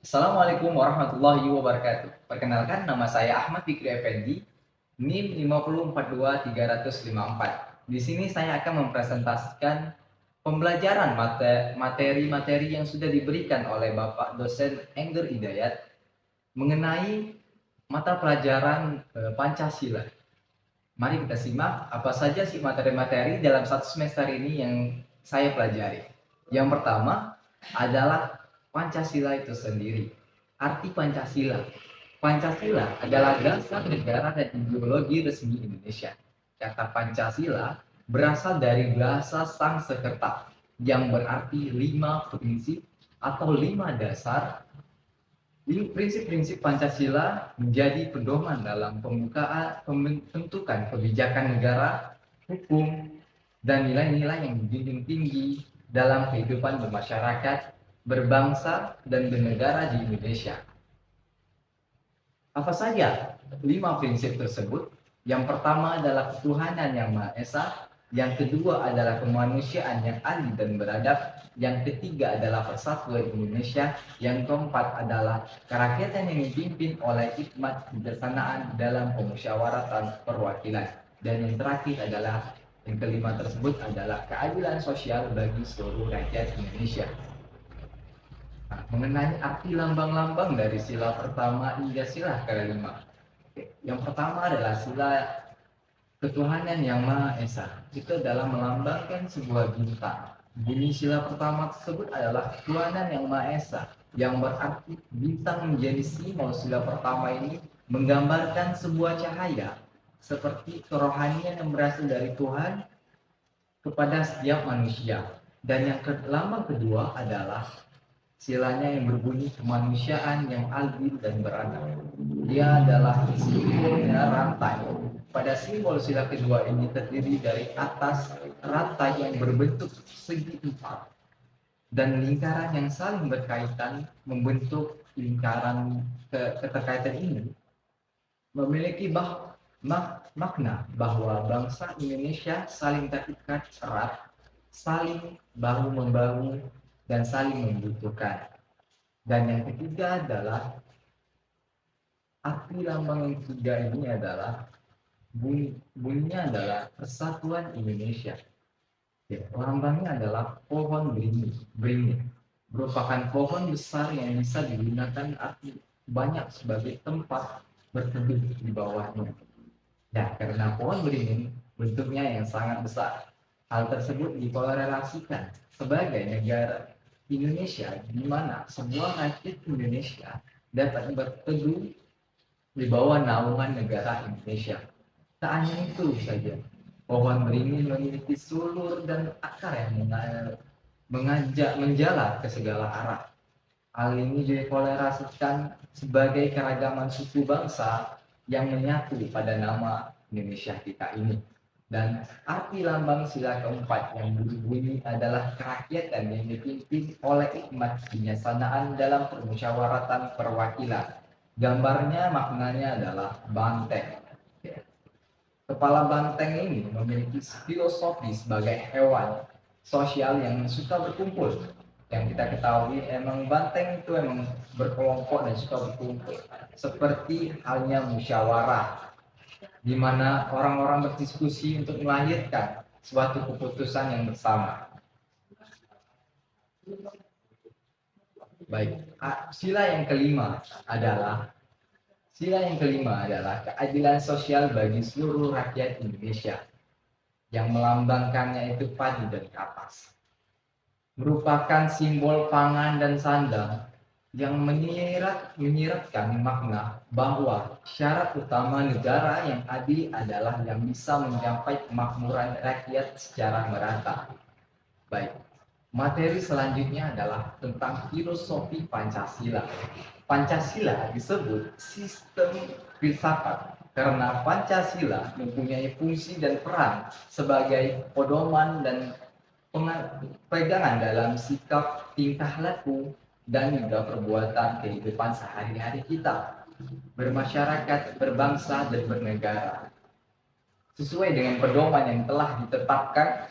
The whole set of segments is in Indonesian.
Assalamualaikum warahmatullahi wabarakatuh. Perkenalkan, nama saya Ahmad Fikri Effendi, NIM 5042354. Di sini saya akan mempresentasikan pembelajaran materi-materi yang sudah diberikan oleh Bapak dosen Engger Hidayat mengenai mata pelajaran Pancasila. Mari kita simak apa saja sih materi-materi dalam satu semester ini yang saya pelajari. Yang pertama adalah Pancasila itu sendiri. Arti Pancasila. Pancasila adalah dasar negara dan ideologi resmi Indonesia. Kata Pancasila berasal dari bahasa Sanskerta yang berarti 5 prinsip atau 5 dasar. Prinsip-prinsip Pancasila menjadi pedoman dalam pembentukan kebijakan negara, hukum, dan nilai-nilai yang menjunjung tinggi dalam kehidupan bermasyarakat, berbangsa, dan bernegara di Indonesia. Apa saja 5 prinsip tersebut? Yang pertama adalah ketuhanan yang Maha Esa, yang kedua adalah kemanusiaan yang adil dan beradab, yang ketiga adalah persatuan Indonesia, yang keempat adalah kerakyatan yang dipimpin oleh hikmat kebijaksanaan dalam pemusyawaratan perwakilan, dan yang terakhir adalah yang kelima tersebut adalah keadilan sosial bagi seluruh rakyat Indonesia. Nah, mengenai arti lambang-lambang dari sila pertama hingga sila kelima. Yang pertama adalah sila ketuhanan yang Maha Esa. Itu adalah melambangkan sebuah bintang. Bunyi sila pertama tersebut adalah ketuhanan yang Maha Esa, yang berarti bintang menjadi simbol sila pertama ini menggambarkan sebuah cahaya seperti kerohanian yang berasal dari Tuhan kepada setiap manusia. Dan yang lambang kedua adalah silanya yang berbunyi kemanusiaan yang adil dan beradab. Dia adalah simbolnya rantai. Pada simbol sila kedua ini terdiri dari atas rantai yang berbentuk segi empat dan lingkaran yang saling berkaitan membentuk lingkaran keterkaitan ini memiliki makna bahwa bangsa Indonesia saling terikat erat, saling bahu-membahu, dan saling membutuhkan. Dan yang ketiga adalah arti lambang yang ketiga ini adalah bunyinya adalah persatuan Indonesia. Ya, lambangnya adalah pohon beringin, merupakan pohon besar yang bisa digunakan arti banyak sebagai tempat berteduh di bawahnya. Ya, karena pohon beringin bentuknya yang sangat besar, hal tersebut dikorelasikan sebagai negara Indonesia, di mana sebuah rakyat Indonesia dapat berteduh di bawah naungan negara Indonesia. Tak hanya itu saja, pohon beringin memiliki sulur dan akar yang menjalar ke segala arah. Hal ini dikorelasikan sebagai keragaman suku bangsa yang menyatu pada nama Indonesia kita ini. Dan arti lambang sila keempat yang berbunyi adalah kerakyatan yang dipimpin oleh hikmat kebijaksanaan dalam permusyawaratan perwakilan. Gambarnya maknanya adalah banteng. Kepala banteng ini memiliki filosofi sebagai hewan sosial yang suka berkumpul. Yang kita ketahui emang banteng itu emang berkelompok dan suka berkumpul. Seperti halnya musyawarah, di mana orang-orang berdiskusi untuk melahirkan suatu keputusan yang bersama. Baik, sila yang kelima adalah keadilan sosial bagi seluruh rakyat Indonesia, yang melambangkannya itu padi dan kapas. Merupakan simbol pangan dan sandang yang menyiratkan makna bahwa syarat utama negara yang adil adalah yang bisa mencapai kemakmuran rakyat secara merata. Baik, materi selanjutnya adalah tentang filosofi Pancasila. Pancasila disebut sistem filsafat karena Pancasila mempunyai fungsi dan peran sebagai pedoman dan pegangan dalam sikap, tingkah laku, dan juga perbuatan kehidupan sehari-hari kita bermasyarakat, berbangsa, dan bernegara sesuai dengan pedoman yang telah ditetapkan,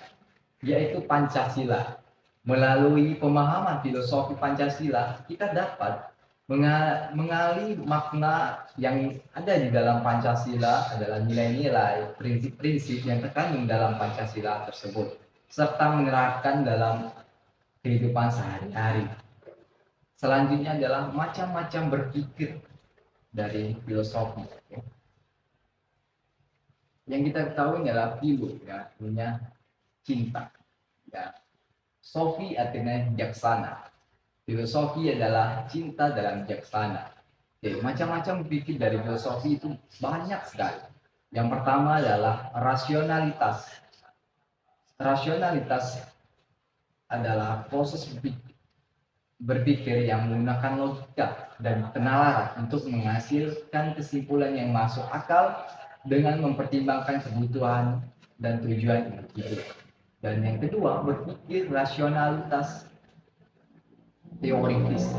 yaitu Pancasila. Melalui pemahaman filosofi Pancasila, kita dapat mengali makna yang ada di dalam Pancasila adalah nilai-nilai, prinsip-prinsip yang terkandung dalam Pancasila tersebut, serta menerapkan dalam kehidupan sehari-hari. Selanjutnya adalah macam-macam berpikir dari filosofi. Yang kita ketahui adalah philo, ya, artinya cinta. Ya. Sofi artinya bijaksana. Filosofi adalah cinta dalam bijaksana. Oke, macam-macam pikir dari filosofi itu banyak sekali. Yang pertama adalah rasionalitas. Rasionalitas adalah proses berpikir yang menggunakan logika dan penalaran untuk menghasilkan kesimpulan yang masuk akal dengan mempertimbangkan kebutuhan dan tujuan individu. Dan yang kedua, berpikir rasionalitas teoritis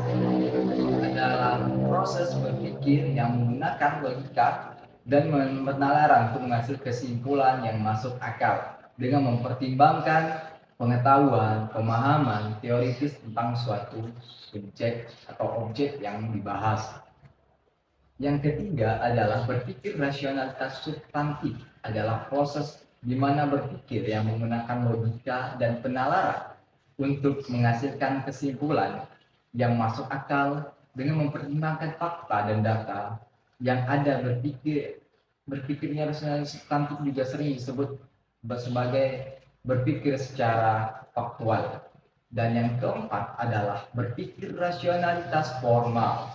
adalah proses berpikir yang menggunakan logika dan penalaran untuk menghasilkan kesimpulan yang masuk akal dengan mempertimbangkan pengetahuan, pemahaman teoritis tentang suatu subjek atau objek yang dibahas. Yang ketiga adalah berpikir rasionalitas substantif, adalah proses di mana berpikir yang menggunakan logika dan penalaran untuk menghasilkan kesimpulan yang masuk akal dengan mempertimbangkan fakta dan data yang ada. Berpikirnya rasionalitas substantif juga sering disebut sebagai berpikir secara faktual. Dan yang keempat adalah berpikir rasionalitas formal,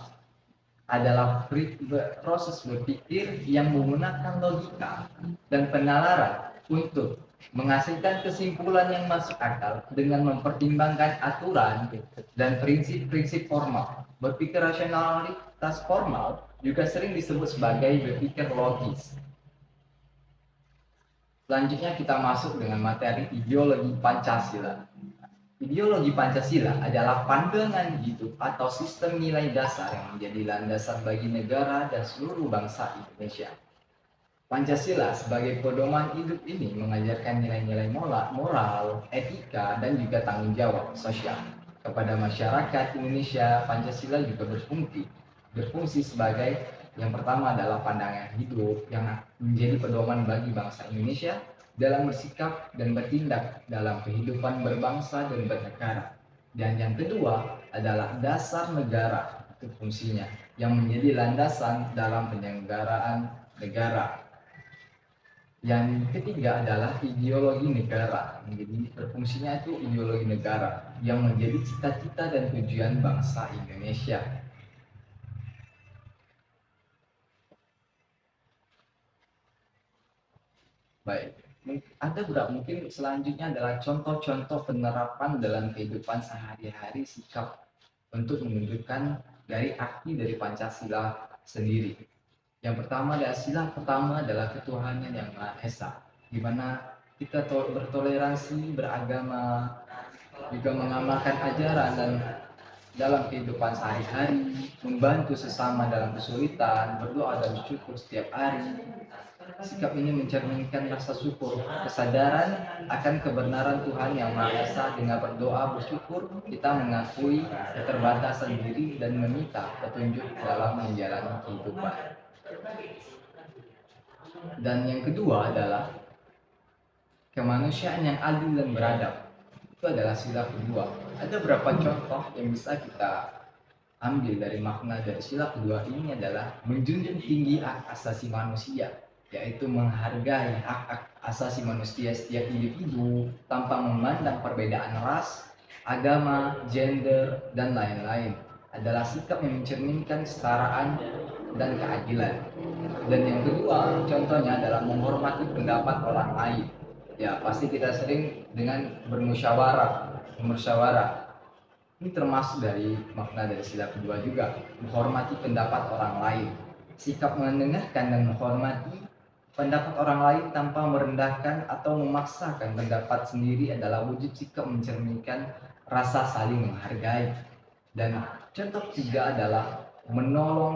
adalah proses berpikir yang menggunakan logika dan penalaran untuk menghasilkan kesimpulan yang masuk akal dengan mempertimbangkan aturan dan prinsip-prinsip formal. Berpikir rasionalitas formal juga sering disebut sebagai berpikir logis. Selanjutnya kita masuk dengan materi ideologi Pancasila. Ideologi Pancasila adalah pandangan hidup atau sistem nilai dasar yang menjadi landasan bagi negara dan seluruh bangsa Indonesia. Pancasila sebagai pedoman hidup ini mengajarkan nilai-nilai moral, etika, dan juga tanggung jawab sosial kepada masyarakat Indonesia. Pancasila juga berfungsi sebagai yang pertama adalah pandangan hidup yang menjadi pedoman bagi bangsa Indonesia dalam bersikap dan bertindak dalam kehidupan berbangsa dan bernegara. Dan yang kedua adalah dasar negara, itu fungsinya, yang menjadi landasan dalam penyelenggaraan negara. Yang ketiga adalah ideologi negara, menjadi berfungsinya itu ideologi negara yang menjadi cita-cita dan tujuan bangsa Indonesia. Baik. Ada berapa mungkin selanjutnya adalah contoh-contoh penerapan dalam kehidupan sehari-hari sikap untuk menunjukkan dari arti dari Pancasila sendiri. Yang pertama adalah sila pertama adalah ketuhanan yang Maha Esa, di mana kita bertoleransi, beragama, juga mengamalkan ajaran dan dalam kehidupan sehari-hari, membantu sesama dalam kesulitan, berdoa dan bersyukur setiap hari. Sikap ini mencerminkan rasa syukur, kesadaran akan kebenaran Tuhan yang Maha Esa. Dengan berdoa bersyukur, kita mengakui keterbatasan diri dan meminta petunjuk dalam menjalani kehidupan. Dan yang kedua adalah kemanusiaan yang adil dan beradab. Itu adalah sila kedua. Ada beberapa contoh yang bisa kita ambil dari makna dari sila kedua ini adalah menjunjung tinggi hak asasi manusia, yaitu menghargai hak asasi manusia setiap individu tanpa memandang perbedaan ras, agama, gender, dan lain-lain. Adalah sikap yang mencerminkan kesetaraan dan keadilan. Dan yang kedua, contohnya adalah menghormati pendapat orang lain. Ya, pasti kita sering dengan bermusyawarah. Ini termasuk dari makna dari sila kedua juga, menghormati pendapat orang lain. Sikap mendengarkan dan menghormati pendapat orang lain tanpa merendahkan atau memaksakan pendapat sendiri adalah wujud sikap mencerminkan rasa saling menghargai. Dan contoh ketiga adalah menolong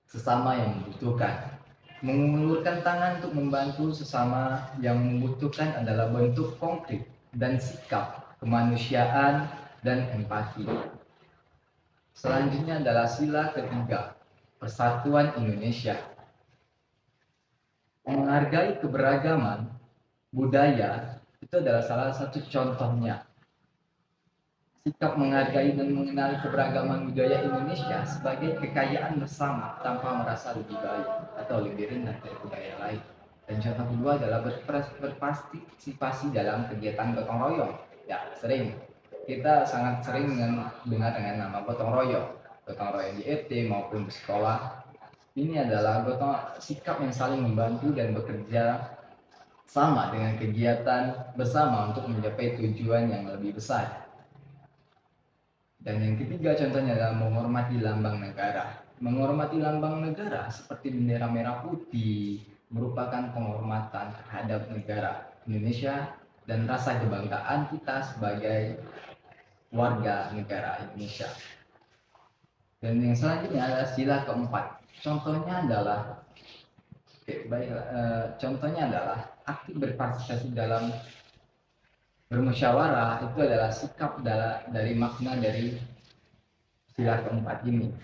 sesama yang membutuhkan. Mengulurkan tangan untuk membantu sesama yang membutuhkan adalah bentuk konkret dan sikap kemanusiaan dan empati. Selanjutnya adalah sila ketiga, persatuan Indonesia. Menghargai keberagaman budaya itu adalah salah satu contohnya. Sikap menghargai dan mengenali keberagaman budaya Indonesia sebagai kekayaan bersama tanpa merasa lebih baik atau lebih rendah dari budaya lain. Dan contoh kedua adalah berpartisipasi dalam kegiatan gotong royong. Ya, kita sangat sering dengar dengan nama gotong royong di RT maupun di sekolah. Ini adalah sikap yang saling membantu dan bekerja sama dengan kegiatan bersama untuk mencapai tujuan yang lebih besar. Dan yang ketiga contohnya adalah menghormati lambang negara. Menghormati lambang negara seperti bendera merah putih merupakan penghormatan terhadap negara Indonesia dan rasa kebanggaan kita sebagai warga negara Indonesia. Dan yang selanjutnya adalah sila keempat. Contohnya adalah aktif berpartisipasi dalam bermusyawarah. Itu adalah sikap dari makna dari sila keempat ini.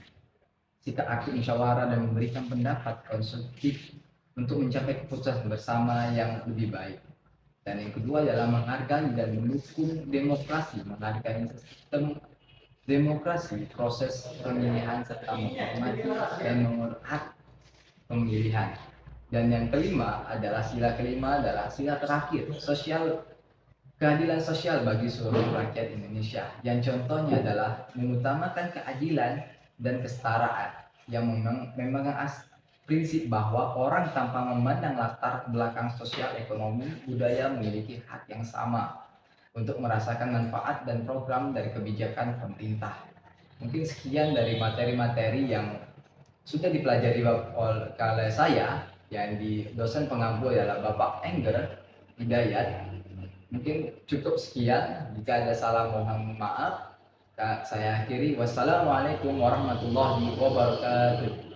Sikap aktif musyawarah dan memberikan pendapat konstruktif untuk mencapai keputusan bersama yang lebih baik. Dan yang kedua adalah menghargai dan mendukung demokrasi, menghargai sistem demokrasi, proses pemilihan serta menghormati dan menghormati pemilihan. Dan yang kelima adalah sila terakhir, keadilan sosial bagi seluruh rakyat Indonesia. Yang contohnya adalah mengutamakan keadilan dan kesetaraan yang memegang prinsip bahwa orang tanpa memandang latar belakang sosial, ekonomi, budaya memiliki hak yang sama untuk merasakan manfaat dan program dari kebijakan pemerintah. Mungkin sekian dari materi-materi yang sudah dipelajari oleh saya, yang di dosen pengampu adalah Bapak Engger Hidayat. Mungkin cukup sekian, jika ada salah mohon maaf. Saya akhiri, wassalamualaikum warahmatullahi wabarakatuh.